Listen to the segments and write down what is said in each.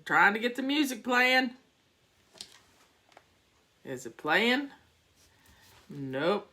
trying to get the music playing. Is it playing? Nope.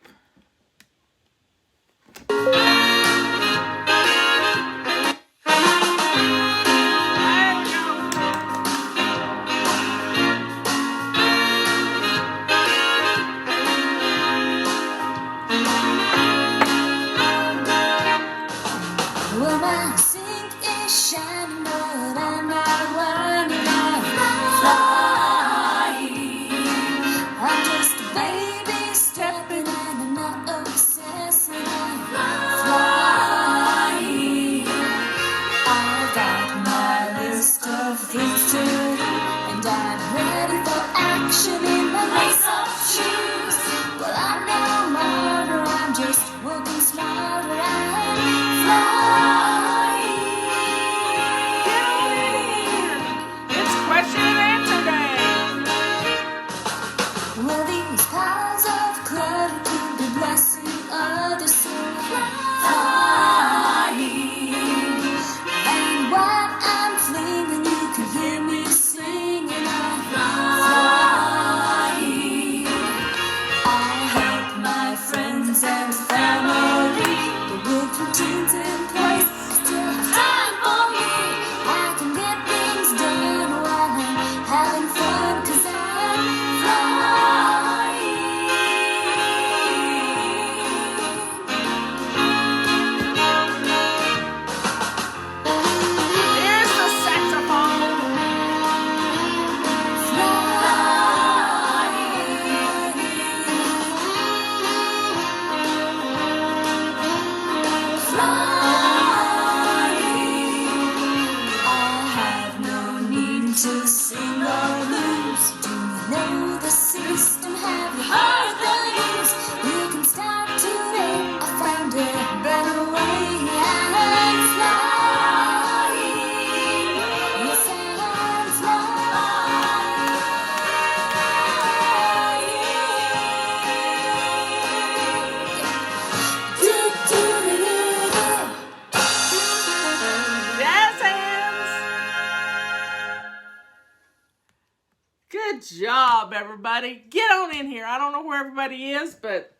Good job, everybody. Get on in here. I don't know where everybody is, but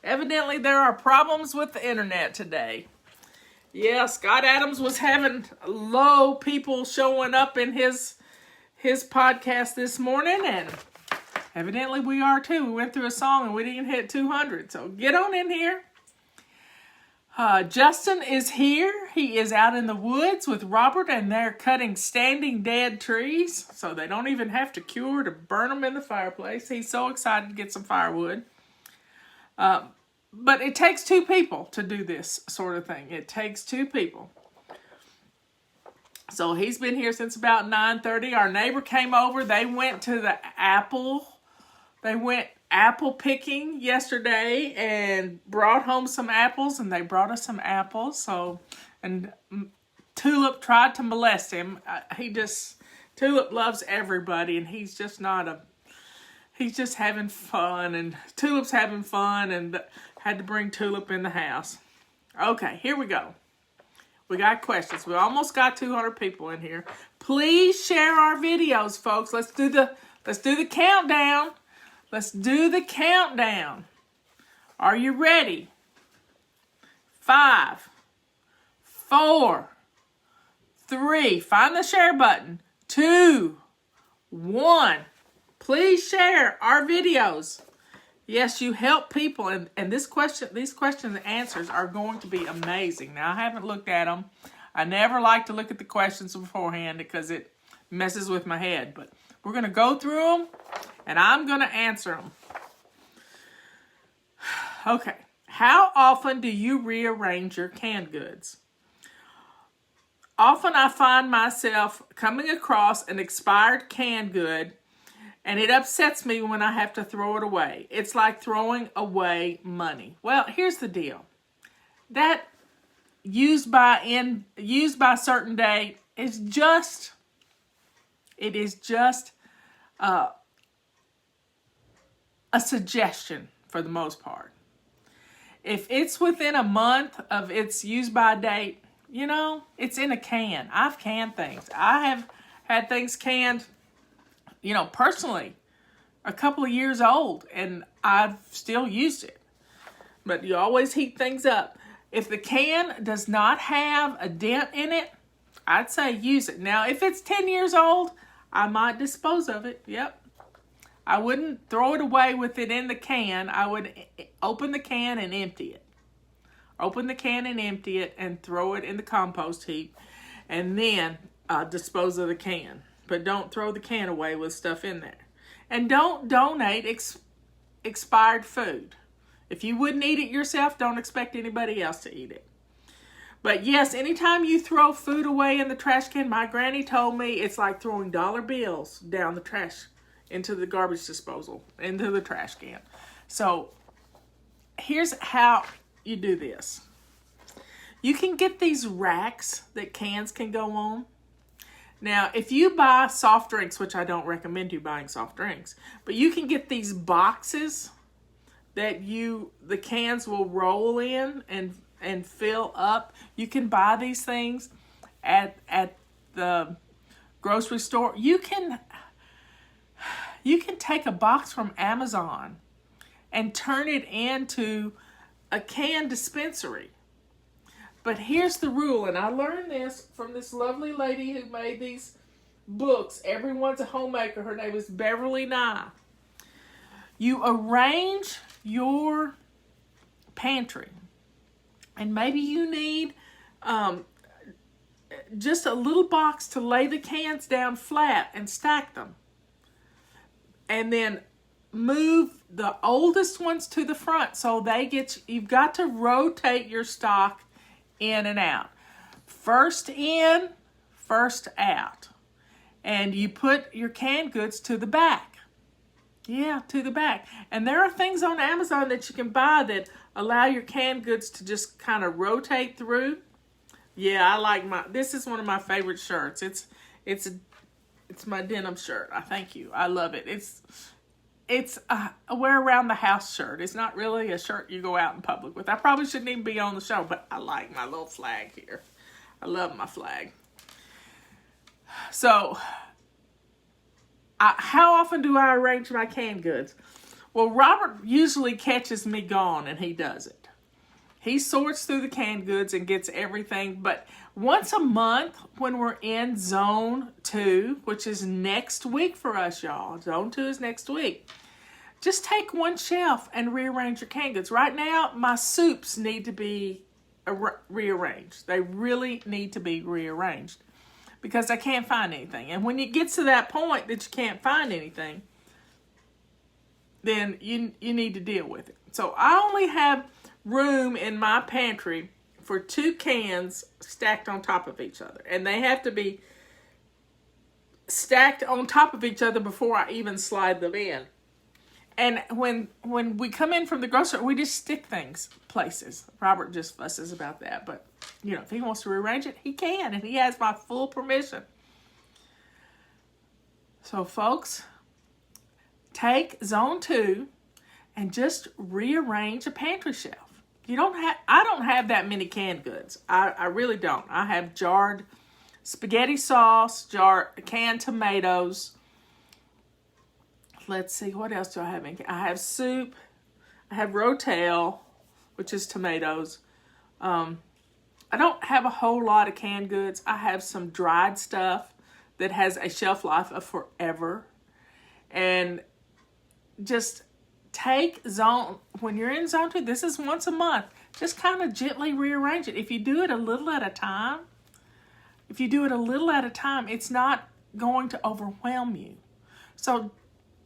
evidently there are problems with the internet today. Yeah, Scott Adams was having low people showing up in his podcast this morning, and evidently we are too. We went through a song and we didn't hit 200, so get on in here. Justin is here. He is out in the woods with Robert, and they're cutting standing dead trees, so they don't even have to cure to burn them in the fireplace. He's so excited to get some firewood. But it takes two people to do this sort of thing. It takes two people. So he's been here since about 9:30. Our neighbor came over. They went to the apple picking yesterday and brought home some apples, and they brought us some apples. So, and Tulip tried to molest him. Tulip loves everybody, and he's just having fun, and Tulip's having fun, and had to bring Tulip in the house. Okay, here we go. We got questions. We almost got 200 people in here. Please share our videos, folks. Let's do the countdown. Let's do the countdown. Are you ready? 5, 4, 3. Find the share button. 2, 1. Please share our videos. Yes, you help people, and these questions and answers are going to be amazing. Now, I haven't looked at them. I never like to look at the questions beforehand because it messes with my head. But we're going to go through them, and I'm going to answer them. Okay. How often do you rearrange your canned goods? Often I find myself coming across an expired canned good, and it upsets me when I have to throw it away. It's like throwing away money. Well, here's the deal. That used by certain date is just a suggestion for the most part. If it's within a month of its use by date, it's in a can. I've canned things. I have had things canned, personally, a couple of years old, and I've still used it. But you always heat things up. If the can does not have a dent in it, I'd say use it. Now, if it's 10 years old, I might dispose of it. Yep. I wouldn't throw it away with it in the can. I would open the can and empty it. Open the can and empty it and throw it in the compost heap, and then dispose of the can. But don't throw the can away with stuff in there. And don't donate expired food. If you wouldn't eat it yourself, don't expect anybody else to eat it. But yes, anytime you throw food away in the trash can, my granny told me it's like throwing dollar bills down the trash into the garbage disposal, into the trash can. So here's how you do this. You can get these racks that cans can go on. Now, if you buy soft drinks, which I don't recommend you buying soft drinks, but you can get these boxes that the cans will roll in and fill up. You can buy these things at the grocery store. You can take a box from Amazon and turn it into a can dispensary. But here's the rule, and I learned this from this lovely lady who made these books. Everyone's a homemaker. Her name is Beverly Nye. You arrange your pantry, and maybe you need just a little box to lay the cans down flat and stack them. And then move the oldest ones to the front so you've got to rotate your stock in and out. First in, first out. And you put your canned goods to the back. Yeah, to the back. And there are things on Amazon that you can buy that allow your canned goods to just kind of rotate through. Yeah, I like this is one of my favorite shirts. It's my denim shirt. Thank you. I love it. It's a wear around the house shirt. It's not really a shirt you go out in public with. I probably shouldn't even be on the show, but I like my little flag here. I love my flag. So, how often do I arrange my canned goods? Well, Robert usually catches me gone, and he does it. He sorts through the canned goods and gets everything, but once a month when we're in Zone 2, which is next week for us, y'all. Zone 2 is next week. Just take one shelf and rearrange your canned goods. Right now, my soups need to be rearranged. They really need to be rearranged because I can't find anything. And when it gets to that point that you can't find anything, then you need to deal with it. So I only have room in my pantry for 2 cans stacked on top of each other. And they have to be stacked on top of each other before I even slide them in. And when we come in from the grocery, we just stick things places. Robert just fusses about that. But, if he wants to rearrange it, he can. And he has my full permission. So, folks, take Zone 2 and just rearrange a pantry shelf. I don't have that many canned goods. I really don't. I have jarred spaghetti sauce, canned tomatoes. Let's see, what else do I have? I have soup. I have Rotel, which is tomatoes. I don't have a whole lot of canned goods. I have some dried stuff that has a shelf life of forever. And just when you're in Zone 2, this is once a month, just kind of gently rearrange it. If you do it a little at a time, it's not going to overwhelm you. So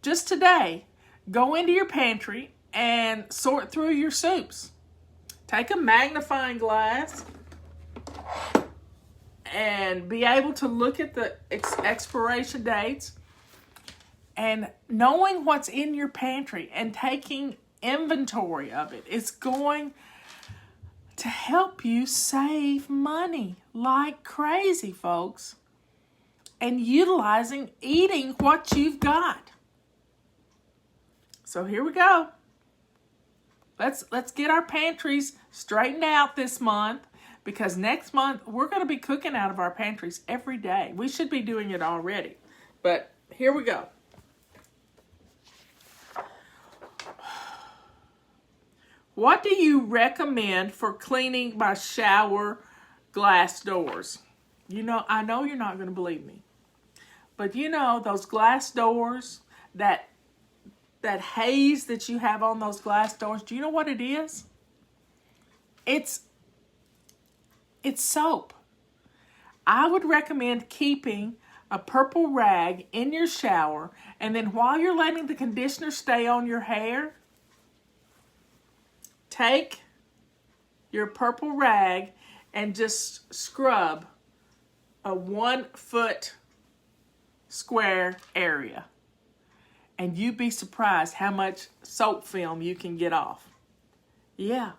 just today, go into your pantry and sort through your soups. Take a magnifying glass and be able to look at the expiration dates. And knowing what's in your pantry and taking inventory of it is going to help you save money like crazy, folks. And eating what you've got. So here we go. Let's get our pantries straightened out this month because next month we're going to be cooking out of our pantries every day. We should be doing it already, but here we go. What do you recommend for cleaning my shower glass doors? You know, I know you're not going to believe me, but you know those glass doors, that haze that you have on those glass doors, do you know what it is? It's soap. I would recommend keeping a purple rag in your shower, and then while you're letting the conditioner stay on your hair, take your purple rag and just scrub a 1 foot square area. And you'd be surprised how much soap film you can get off. Yeah,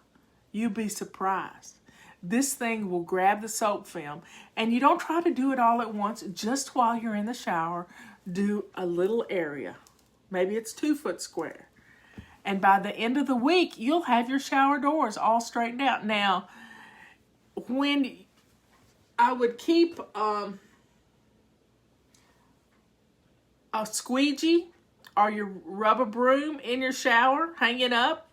you'd be surprised. This thing will grab the soap film, and you don't try to do it all at once. Just while you're in the shower, do a little area. Maybe it's 2 foot square. And by the end of the week, you'll have your shower doors all straightened out. Now, when I would keep a squeegee or your rubber broom in your shower, hang it up.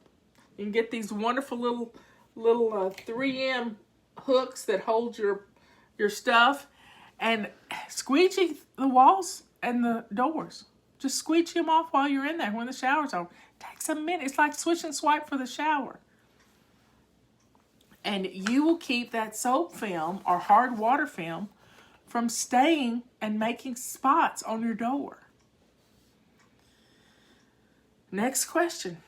You can get these wonderful little 3M hooks that hold your stuff, and squeegee the walls and the doors. Just squeegee them off while you're in there when the shower's on. Takes a minute. It's like swish and swipe for the shower. And you will keep that soap film or hard water film from staying and making spots on your door. Next question.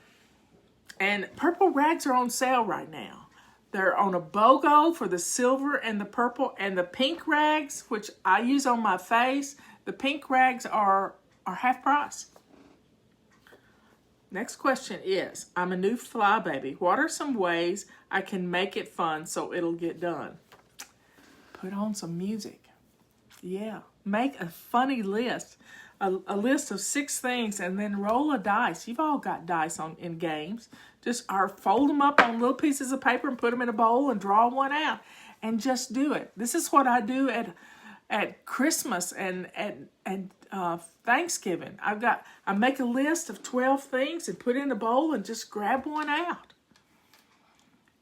And purple rags are on sale right now. They're on a BOGO for the silver and the purple, and the pink rags, which I use on my face, the pink rags are half price. Next question is, I'm a new fly baby. What are some ways I can make it fun so it'll get done? Put on some music. Yeah, make a funny list. A list of 6 things, and then roll a dice. You've all got dice in games. Just fold them up on little pieces of paper and put them in a bowl and draw one out. And just do it. This is what I do at Christmas and Thanksgiving. I make a list of 12 things and put it in a bowl and just grab one out.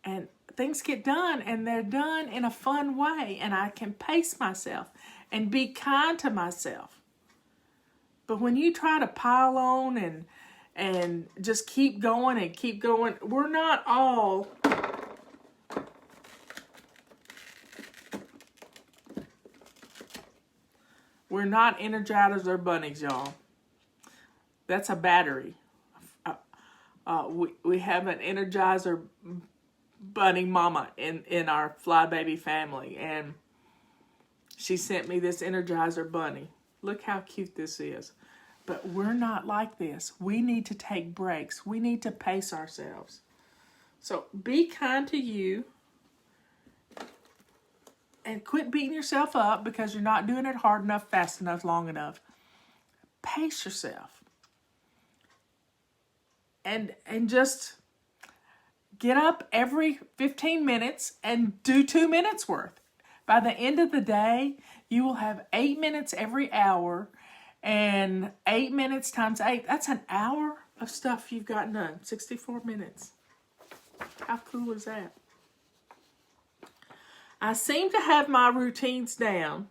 And things get done, and they're done in a fun way, and I can pace myself and be kind to myself. But when you try to pile on and just keep going and keep going, we're not all Energizers or bunnies, y'all. That's a battery. We have an Energizer bunny mama in our fly baby family, and she sent me this Energizer bunny. Look how cute this is. But we're not like this. We need to take breaks. We need to pace ourselves. So be kind to you. And quit beating yourself up because you're not doing it hard enough, fast enough, long enough. Pace yourself. And just get up every 15 minutes and do 2 minutes worth. By the end of the day, you will have 8 minutes every hour, and 8 minutes times 8, that's an hour of stuff you've gotten done. 64 minutes. How cool is that? I seem to have my routines down.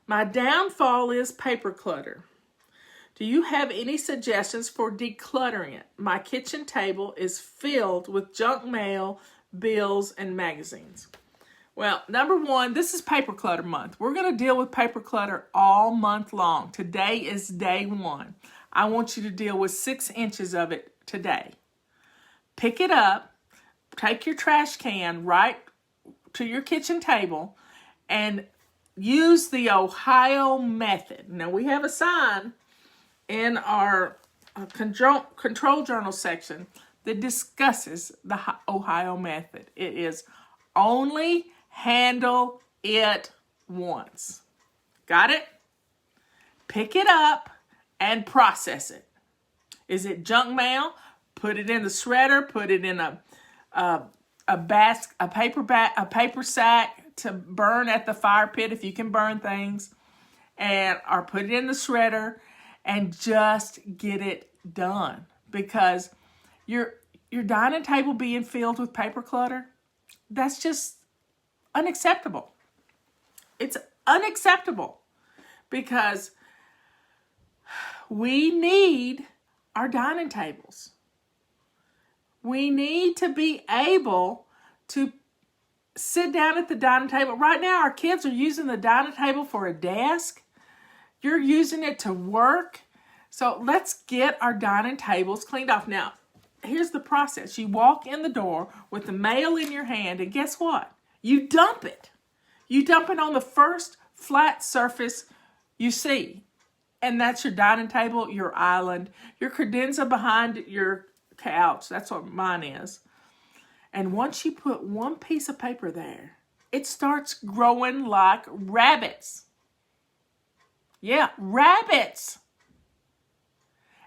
My downfall is paper clutter. Do you have any suggestions for decluttering it? My kitchen table is filled with junk mail, bills, and magazines. Well, number one, this is paper clutter month. We're going to deal with paper clutter all month long. Today is day 1. I want you to deal with 6 inches of it today. Pick it up, take your trash can right to your kitchen table, and use the Ohio method. Now, we have a sign in our control journal section that discusses the Ohio method. It is only handle it once. Got it? Pick it up and process it. Is it junk mail? Put it in the shredder. Put it in a a paper sack to burn at the fire pit if you can burn things, or put it in the shredder and just get it done. Because your dining table being filled with paper clutter, that's just unacceptable. It's unacceptable because we need our dining tables. We need to be able to sit down at the dining table. Right now, our kids are using the dining table for a desk. You're using it to work. So let's get our dining tables cleaned off. Now, here's the process. You walk in the door with the mail in your hand, and guess what? You dump it. You dump it on the first flat surface you see. And that's your dining table, your island, your credenza behind your couch. That's what mine is. And once you put one piece of paper there, it starts growing like rabbits. Yeah, rabbits.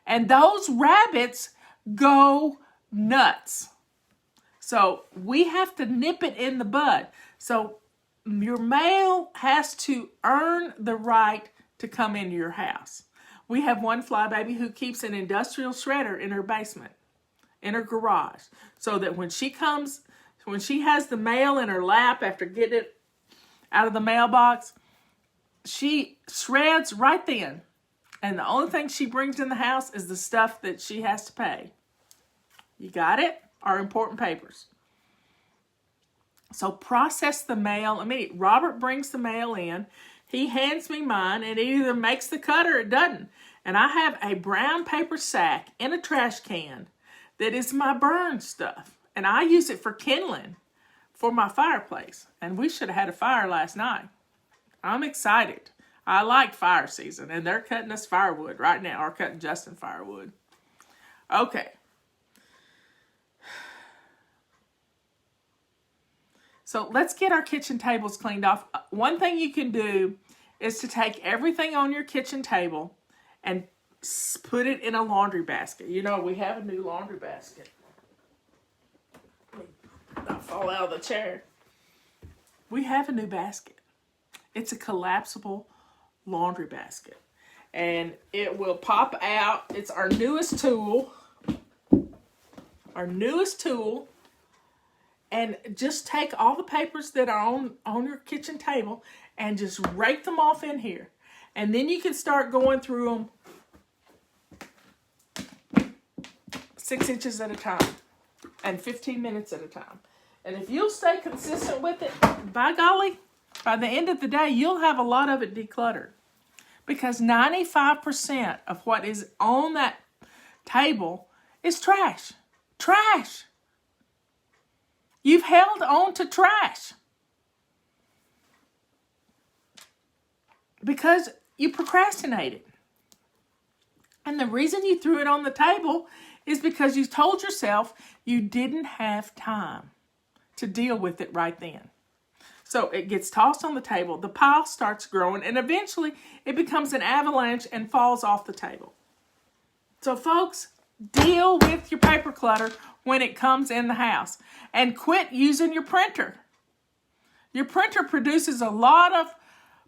And those rabbits go nuts. So we have to nip it in the bud. So your mail has to earn the right to come into your house. We have one flybaby who keeps an industrial shredder in her basement, in her garage, so that when she has the mail in her lap after getting it out of the mailbox, she shreds right then. And the only thing she brings in the house is the stuff that she has to pay. You got it? Our important papers. So process the mail immediately. Robert brings the mail in. He hands me mine, and it either makes the cut or it doesn't. And I have a brown paper sack in a trash can that is my burn stuff. And I use it for kindling for my fireplace. And we should have had a fire last night. I'm excited. I like fire season, and they're cutting us firewood right now, or cutting Justin firewood. Okay. So let's get our kitchen tables cleaned off. One thing you can do is to take everything on your kitchen table and put it in a laundry basket. You know, we have a new laundry basket. Not fall out of the chair. We have a new basket. It's a collapsible laundry basket. And it will pop out. It's our newest tool. Our newest tool. And just take all the papers that are on your kitchen table and just rake them off in here. And then you can start going through them 6 inches at a time and 15 minutes at a time. And if you'll stay consistent with it, by golly, by the end of the day, you'll have a lot of it decluttered. Because 95% of what is on that table is trash. Trash. You've held on to trash because you procrastinated. And the reason you threw it on the table is because you told yourself you didn't have time to deal with it right then. So it gets tossed on the table, the pile starts growing, and eventually it becomes an avalanche and falls off the table. So folks, deal with your paper clutter when it comes in the house. And quit using your printer. Your printer produces a lot of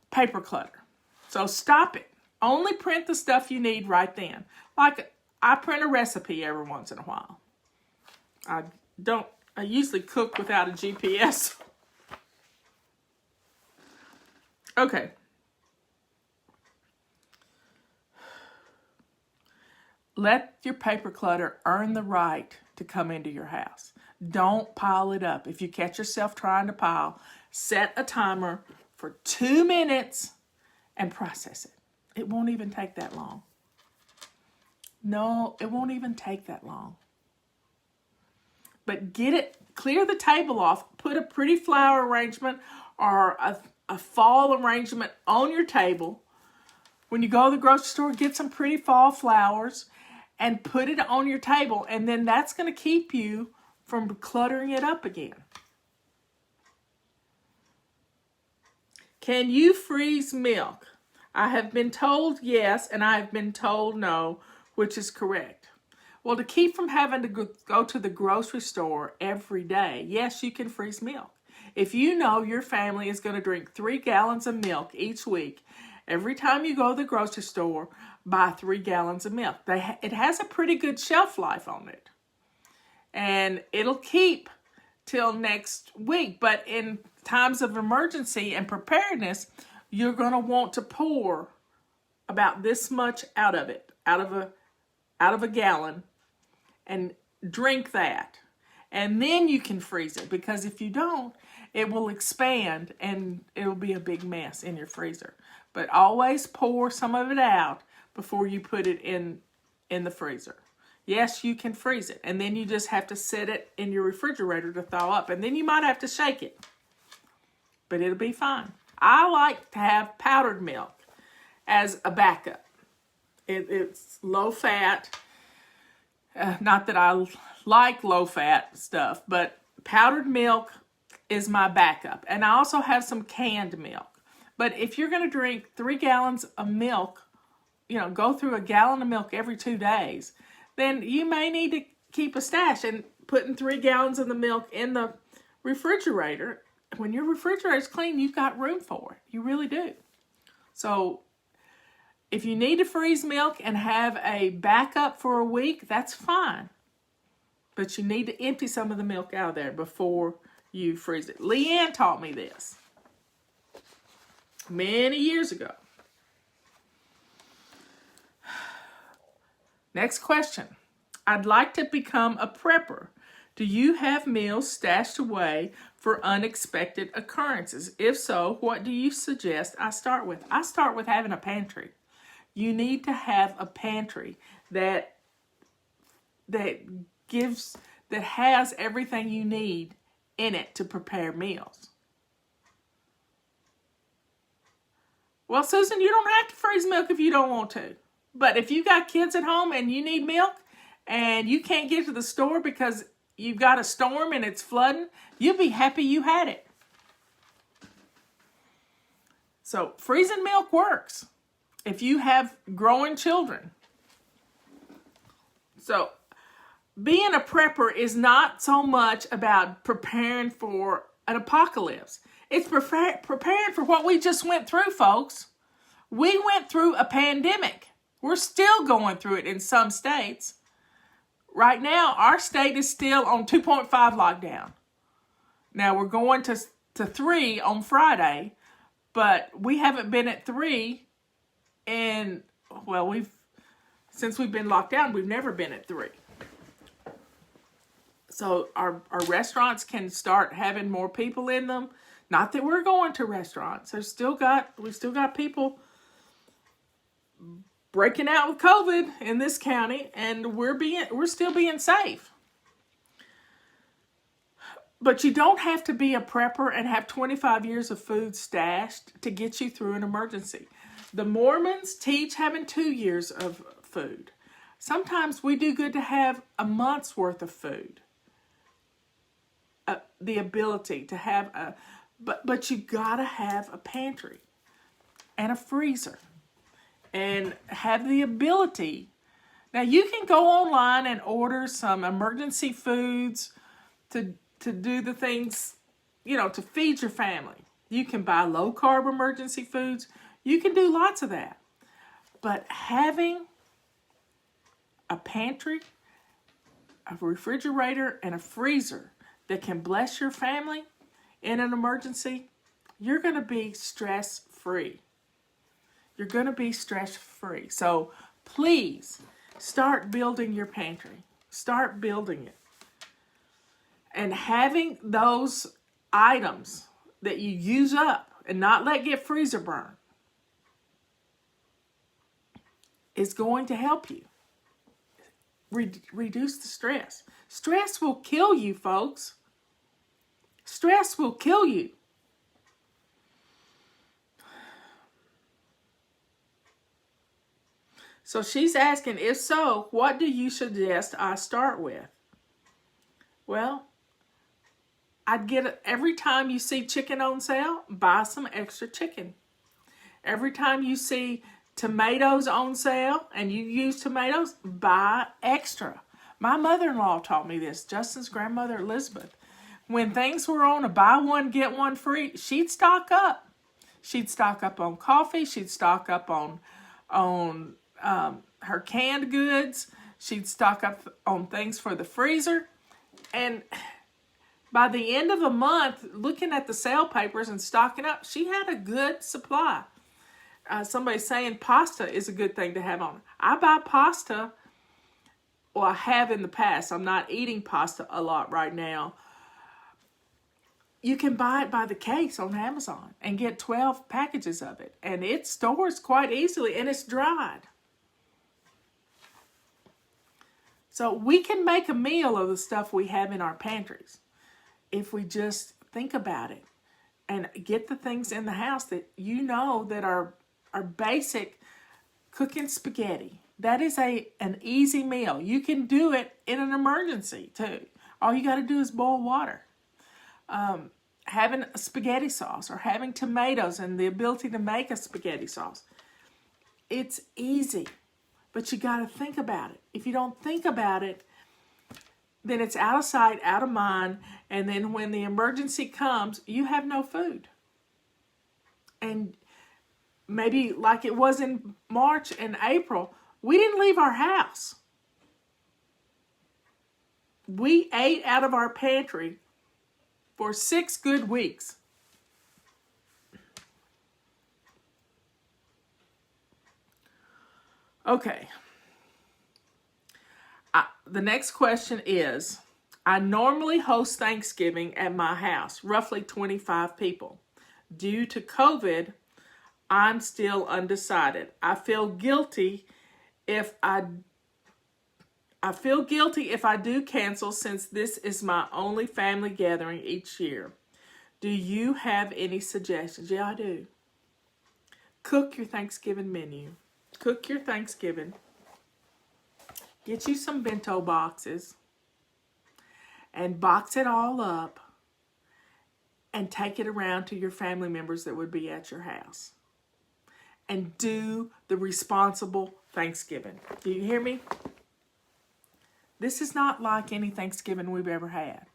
paper clutter. So stop it. Only print the stuff you need right then. Like I print a recipe every once in a while. I usually cook without a GPS. Okay. Let your paper clutter earn the right to come into your house. Don't pile it up. If you catch yourself trying to pile, set a timer for 2 minutes and process it. It won't even take that long. No, it won't even take that long. But clear the table off, put a pretty flower arrangement or a fall arrangement on your table. When you go to the grocery store, get some pretty fall flowers and put it on your table, and then that's going to keep you from cluttering it up again. Can you freeze milk? I have been told yes, and I have been told no, which is correct. Well, to keep from having to go to the grocery store every day, yes, you can freeze milk. If you know your family is going to drink 3 gallons of milk each week, every time you go to the grocery store, buy 3 gallons of milk. It has a pretty good shelf life on it. And it'll keep till next week. But in times of emergency and preparedness, you're going to want to pour about this much out of it, out of a gallon, and drink that. And then you can freeze it, because if you don't, it will expand and it'll be a big mess in your freezer. But always pour some of it out before you put it in the freezer. Yes, you can freeze it, and then you just have to set it in your refrigerator to thaw up, and then you might have to shake it, but it'll be fine. I like to have powdered milk as a backup. It's low fat. Not that I like low fat stuff, but powdered milk is my backup. And I also have some canned milk. But if you're going to drink 3 gallons of milk, go through a gallon of milk every 2 days, then you may need to keep a stash, and putting 3 gallons of the milk in the refrigerator. When your refrigerator is clean, you've got room for it. You really do. So if you need to freeze milk and have a backup for a week, that's fine. But you need to empty some of the milk out of there before you freeze it. Leanne taught me this many years ago. Next question. I'd like to become a prepper. Do you have meals stashed away for unexpected occurrences? If so, what do you suggest I start with? I start with having a pantry. You need to have a pantry that has everything you need in it to prepare meals. Well, Susan, you don't have to freeze milk if you don't want to. But if you got kids at home and you need milk and you can't get to the store because you've got a storm and it's flooding, you'll be happy you had it. So freezing milk works if you have growing children. So being a prepper is not so much about preparing for an apocalypse. It's preparing for what we just went through, folks. We went through a pandemic. We're still going through it in some states. Right now, our state is still on 2.5 lockdown. Now, we're going to 3 on Friday, but we haven't been at 3 since we've been locked down, we've never been at 3. So our restaurants can start having more people in them. Not that we're going to restaurants. We've still got people breaking out with COVID in this county, and we're still being safe. But you don't have to be a prepper and have 25 years of food stashed to get you through an emergency. The Mormons teach having 2 years of food. Sometimes we do good to have a month's worth of food. The ability to have but you gotta have a pantry and a freezer and have the ability. Now you can go online and order some emergency foods to do the things, to feed your family. You can buy low carb emergency foods. You can do lots of that. But having a pantry, a refrigerator, and a freezer that can bless your family in an emergency, you're going to be stress-free. You're going to be stress-free. So please start building your pantry. Start building it. And having those items that you use up and not let get freezer burn is going to help you reduce the stress. Stress will kill you, folks. Stress will kill you. So she's asking, if so, what do you suggest I start with? Well, I'd get every time you see chicken on sale, buy some extra chicken. Every time you see tomatoes on sale and you use tomatoes, buy extra. My mother-in-law taught me this, Justin's grandmother, Elizabeth. When things were on a buy one, get one free, she'd stock up. She'd stock up on coffee. She'd stock up on her canned goods. She'd stock up on things for the freezer. And by the end of the month, looking at the sale papers and stocking up, she had a good supply. Somebody's saying pasta is a good thing to have on. I buy pasta, well, I have in the past. I'm not eating pasta a lot right now. You can buy it by the case on Amazon and get 12 packages of it. And it stores quite easily, and it's dried. So we can make a meal of the stuff we have in our pantries if we just think about it and get the things in the house that you know that are basic. Cooking spaghetti. That is an easy meal. You can do it in an emergency too. All you got to do is boil water. Having a spaghetti sauce or having tomatoes and the ability to make a spaghetti sauce. It's easy, but you got to think about it. If you don't think about it, then it's out of sight, out of mind, and then when the emergency comes, you have no food. And maybe like it was in March and April, we didn't leave our house. We ate out of our pantry for 6 good weeks. Okay. The next question is, I normally host Thanksgiving at my house, roughly 25 people. Due to COVID, I'm still undecided. I feel guilty if I do cancel since this is my only family gathering each year. Do you have any suggestions? Yeah, I do. Cook your Thanksgiving menu. Cook your Thanksgiving. Get you some bento boxes and box it all up and take it around to your family members that would be at your house. And do the responsible Thanksgiving. Do you hear me? This is not like any Thanksgiving we've ever had.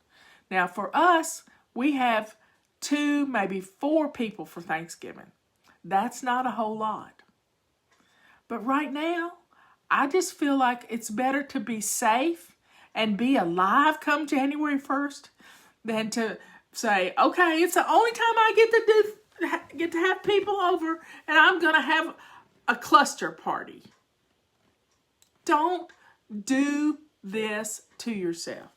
Now, for us, we have 2, maybe 4 people for Thanksgiving. That's not a whole lot. But right now, I just feel like it's better to be safe and be alive come January 1st than to say, okay, it's the only time I get to have people over and I'm going to have a cluster party. Don't do this to yourself.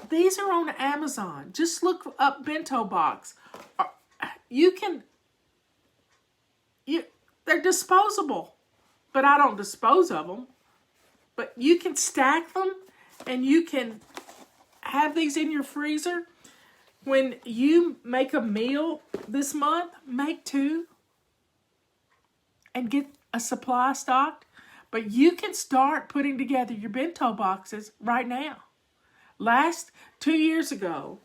These are on Amazon. Just look up bento box. They're disposable, but I don't dispose of them. But you can stack them and you can have these in your freezer. When you make a meal this month, make 2 and get a supply stocked. But you can start putting together your bento boxes right now. 2 years ago,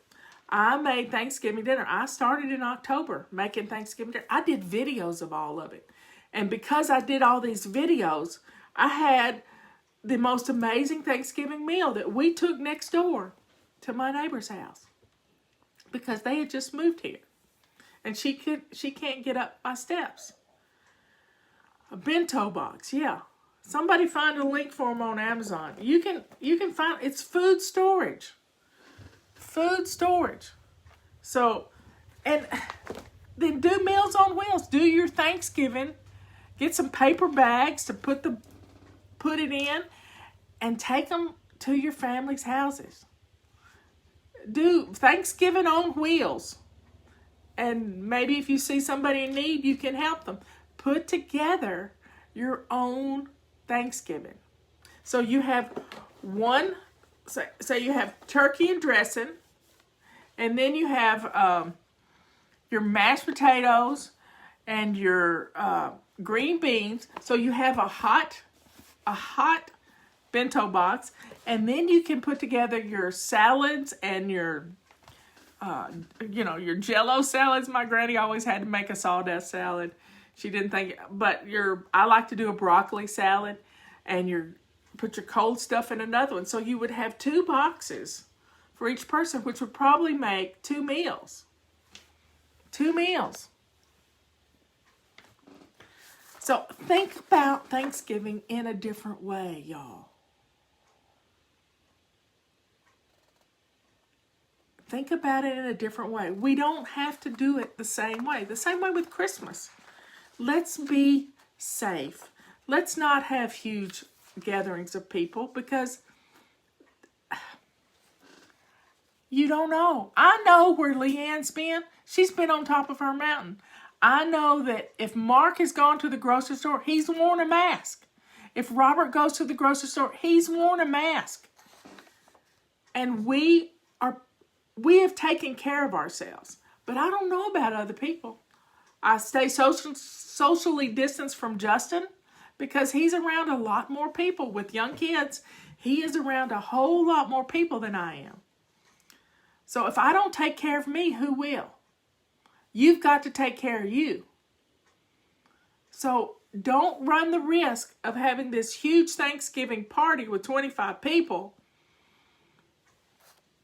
I made Thanksgiving dinner. I started in October making Thanksgiving dinner. I did videos of all of it. And because I did all these videos, I had the most amazing Thanksgiving meal that we took next door to my neighbor's house. Because they had just moved here. And she can't get up my steps. A bento box, yeah. Somebody find a link for them on Amazon. You can find, it's food storage. Food storage. So, and then do Meals on Wheels. Do your Thanksgiving. Get some paper bags to put it in and take them to your family's houses. Do Thanksgiving on wheels. And maybe if you see somebody in need, you can help them. Put together your own Thanksgiving. So you have say you have turkey and dressing, and then you have your mashed potatoes and your green beans. So you have a hot bento box, and then you can put together your salads and your your Jell-O salads. My granny always had to make a sawdust salad. She didn't think, but I like to do a broccoli salad and your put your cold stuff in another one. So you would have 2 boxes for each person, which would probably make 2 meals. 2 meals. So think about Thanksgiving in a different way, y'all. Think about it in a different way. We don't have to do it the same way. The same way with Christmas. Let's be safe. Let's not have huge gatherings of people because you don't know. I know where Leanne's been. She's been on top of her mountain. I know that if Mark has gone to the grocery store, he's worn a mask. If Robert goes to the grocery store, he's worn a mask. And we have taken care of ourselves. But I don't know about other people. I stay socially distanced from Justin because he's around a lot more people with young kids. He is around a whole lot more people than I am. So if I don't take care of me, who will? You've got to take care of you. So don't run the risk of having this huge Thanksgiving party with 25 people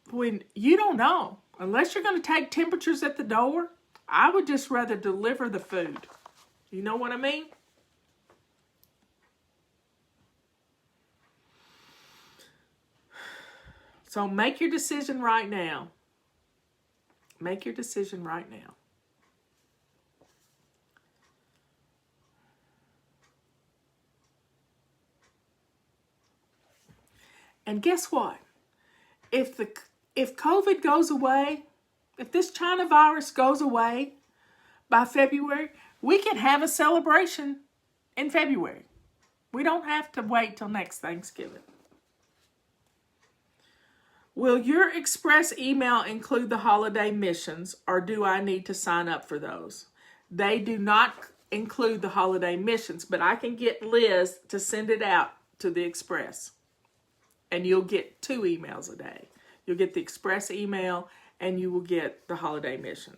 when you don't know. Unless you're going to take temperatures at the door, I would just rather deliver the food. You know what I mean? So make your decision right now. Make your decision right now. And guess what? If COVID goes away, if this China virus goes away by February, we can have a celebration in February. We don't have to wait till next Thanksgiving. Will your express email include the holiday missions, or do I need to sign up for those? They do not include the holiday missions, but I can get Liz to send it out to the express. And you'll get 2 emails a day. You'll get the express email and you will get the holiday mission.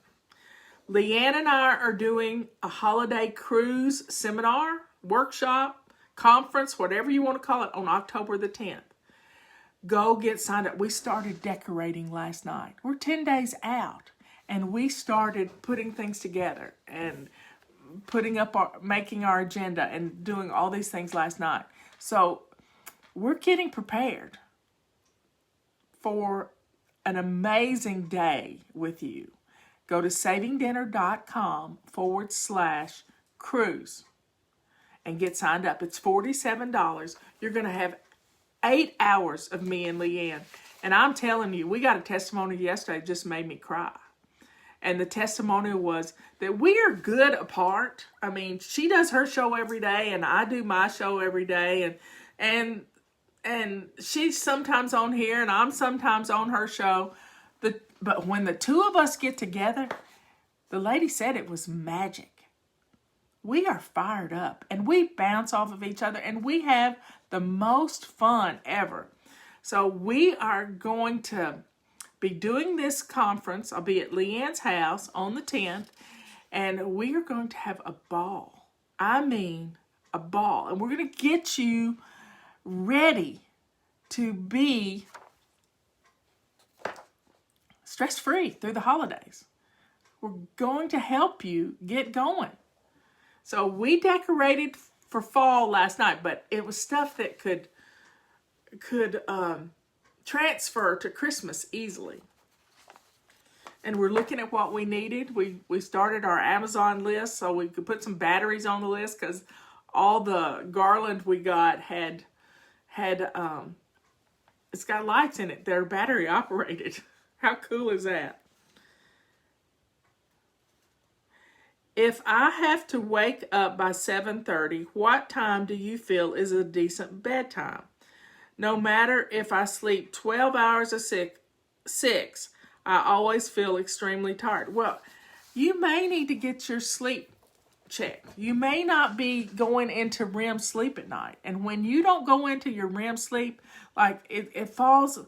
Leanne and I are doing a holiday cruise seminar, workshop, conference, whatever you want to call it, on October the 10th. Go get signed up. We started decorating last night. We're 10 days out and we started putting things together and making our agenda and doing all these things last night. So we're getting prepared for an amazing day with you. Go to savingdinner.com/cruise and get signed up. It's $47. You're going to have 8 hours of me and Leanne. And I'm telling you, we got a testimony yesterday that just made me cry. And the testimonial was that we are good apart. I mean, she does her show every day and I do my show every day. And she's sometimes on here and I'm sometimes on her show. But when the 2 of us get together, the lady said it was magic. We are fired up and we bounce off of each other and we have the most fun ever. So we are going to be doing this conference. I'll be at Leanne's house on the 10th and we are going to have a ball. I mean, a ball. And we're going to get you ready to be stress-free through the holidays. We're going to help you get going. So we decorated for fall last night, but it was stuff that could transfer to Christmas easily. And we're looking at what we needed. We started our Amazon list so we could put some batteries on the list because all the garland we got had it's got lights in it. They're battery operated. How cool is that? If I have to wake up by 7:30, what time do you feel is a decent bedtime? No matter if I sleep 12 hours or 6, I always feel extremely tired. Well, you may need to get your sleep checked. You may not be going into REM sleep at night. And when you don't go into your REM sleep, like it falls,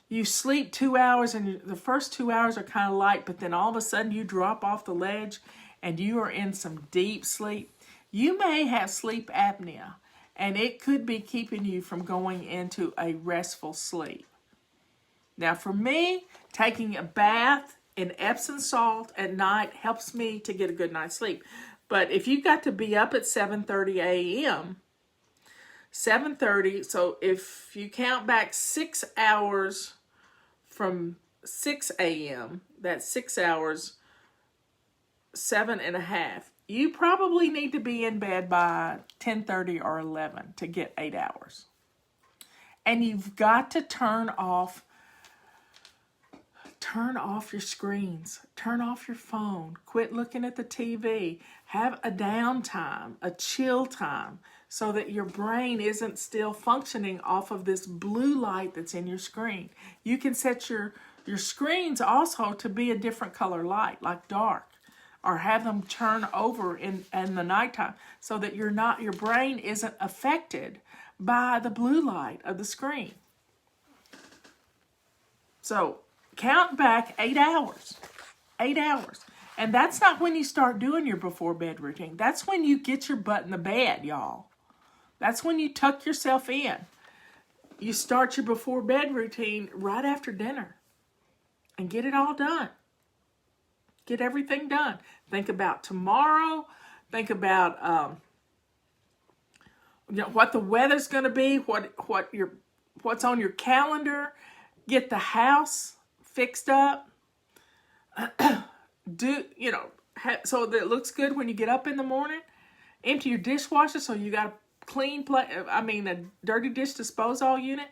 you sleep 2 hours and the first 2 hours are kind of light, but then all of a sudden you drop off the ledge and you are in some deep sleep. You may have sleep apnea. and it could be keeping you from going into a restful sleep. Now for me, taking a bath in Epsom salt at night helps me to get a good night's sleep. But if you've got to be up at 7:30 a.m., 7:30, so if you count back 6 hours from 6 a.m., that's 6 hours, 7.5. You probably need to be in bed by 10:30 or 11 to get 8 hours. And you've got to turn off your screens. Turn off your phone. Quit looking at the TV. Have a downtime, a chill time, so that your brain isn't still functioning off of this blue light that's in your screen. You can set your screens also to be a different color light, like dark, or have them turn over in the nighttime so that your brain isn't affected by the blue light of the screen. So count back 8 hours. 8 hours. And that's not when you start doing your before bed routine. That's when you get your butt in the bed, y'all. That's when you tuck yourself in. You start your before bed routine right after dinner and get it all done. Get everything done. Think about tomorrow. Think about what the weather's going to be, what's on your calendar. Get the house fixed up. So that it looks good when you get up in the morning. Empty your dishwasher so you got a dirty dish disposal unit.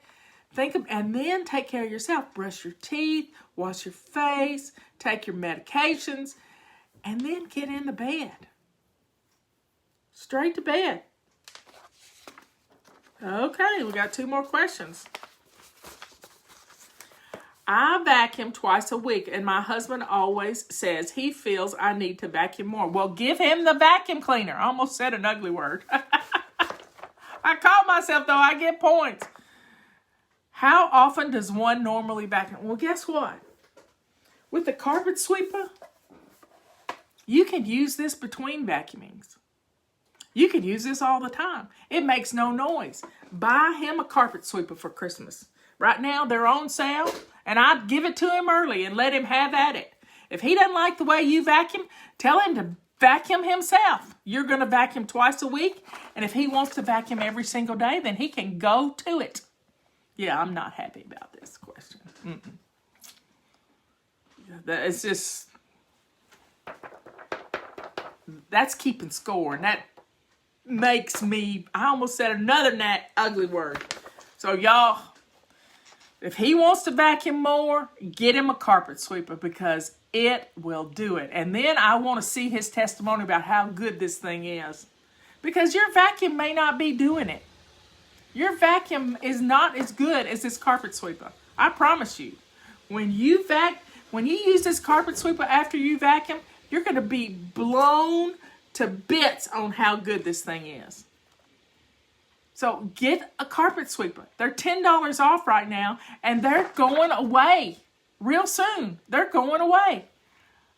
And then take care of yourself. Brush your teeth, wash your face, take your medications, and then get in the bed. Straight to bed. Okay, we got 2 more questions. I vacuum twice a week, and my husband always says he feels I need to vacuum more. Well, give him the vacuum cleaner. I almost said an ugly word. I caught myself, though. I get points. How often does one normally vacuum? Well, guess what? With the carpet sweeper, you can use this between vacuumings. You can use this all the time. It makes no noise. Buy him a carpet sweeper for Christmas. Right now, they're on sale, and I'd give it to him early and let him have at it. If he doesn't like the way you vacuum, tell him to vacuum himself. You're going to vacuum twice a week, and if he wants to vacuum every single day, then he can go to it. Yeah, I'm not happy about this question. It's just, that's keeping score, and that makes me, I almost said another ugly word. So y'all, if he wants to vacuum more, get him a carpet sweeper because it will do it. And then I want to see his testimony about how good this thing is. Because your vacuum may not be doing it. Your vacuum is not as good as this carpet sweeper. I promise you. When you use this carpet sweeper after you vacuum, you're going to be blown to bits on how good this thing is. So get a carpet sweeper. They're $10 off right now, and they're going away real soon. They're going away.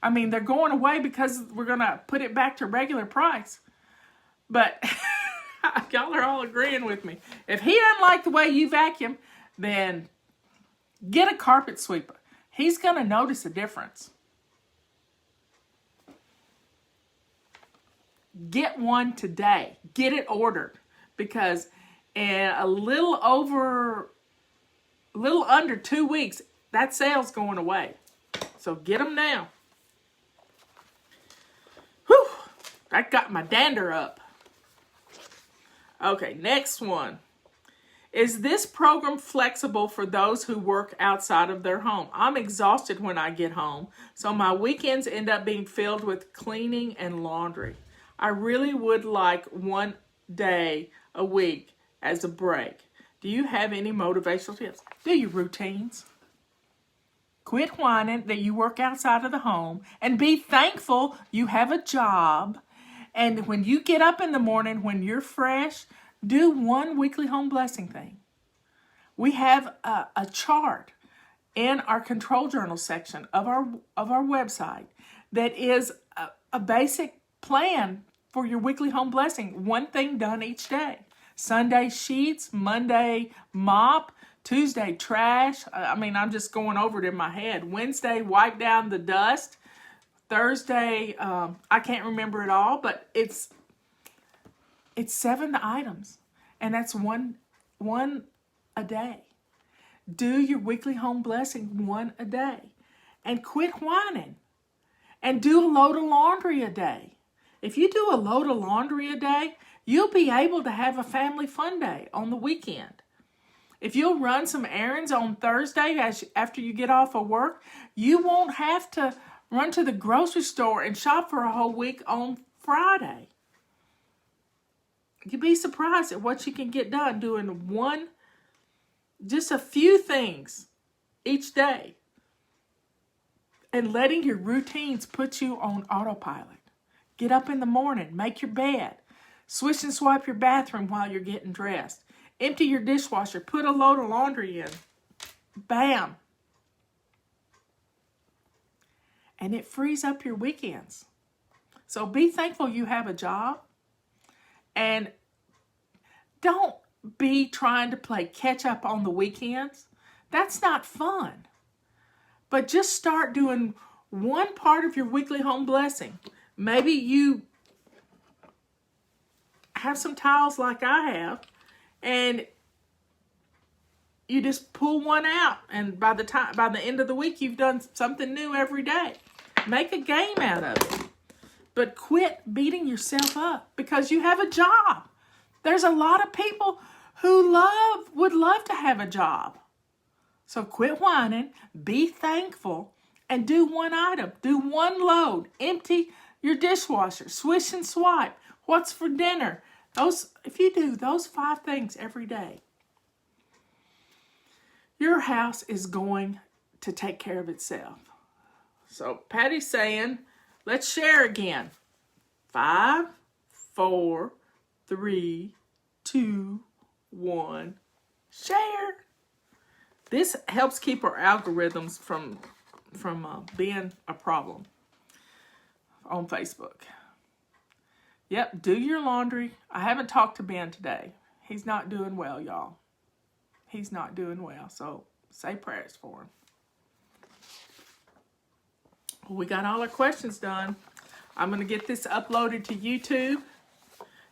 I mean, they're going away because we're going to put it back to regular price. But y'all are all agreeing with me. If he doesn't like the way you vacuum, then get a carpet sweeper. He's going to notice a difference. Get one today. Get it ordered. Because in a little under 2 weeks, that sale's going away. So get them now. Whew, that got my dander up. Okay, next one. Is this program flexible for those who work outside of their home? I'm exhausted when I get home, so my weekends end up being filled with cleaning and laundry. I really would like one day a week as a break. Do you have any motivational tips? Do your routines. Quit whining that you work outside of the home and be thankful you have a job. And when you get up in the morning, when you're fresh, do one weekly home blessing thing. We have a chart in our control journal section of our website that is a basic plan for your weekly home blessing. One thing done each day. Sunday sheets, Monday mop, Tuesday trash. I mean, I'm just going over it in my head. Wednesday wipe down the dust. Thursday, I can't remember it all, but it's 7 items, and that's one a day. Do your weekly home blessing 1 a day, and quit whining. And do a load of laundry a day. If you do a load of laundry a day, you'll be able to have a family fun day on the weekend. If you'll run some errands on Thursday after you get off of work, you won't have to run to the grocery store and shop for a whole week on Friday. You'd be surprised at what you can get done doing just a few things each day. And letting your routines put you on autopilot. Get up in the morning, make your bed, swish and swipe your bathroom while you're getting dressed, empty your dishwasher, put a load of laundry in. Bam. And it frees up your weekends. So be thankful you have a job. And don't be trying to play catch up on the weekends. That's not fun. But just start doing one part of your weekly home blessing. Maybe you have some tiles like I have, and you just pull one out, and by the end of the week, you've done something new every day. Make a game out of it. But quit beating yourself up because you have a job. There's a lot of people who would love to have a job. So quit whining, be thankful, and do one item. Do one load. Empty your dishwasher. Swish and swipe. What's for dinner? If you do those 5 things every day, your house is going to take care of itself. So Patty's saying, let's share again. 5, 4, 3, 2, 1. Share. This helps keep our algorithms from being a problem on Facebook. Yep, do your laundry. I haven't talked to Ben today. He's not doing well, y'all. He's not doing well, so say prayers for him. Well, we got all our questions done. I'm going to get this uploaded to YouTube.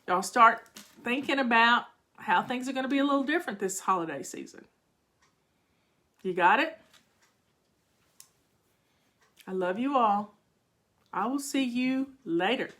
Y'all start thinking about how things are going to be a little different this holiday season. You got it? I love you all. I will see you later.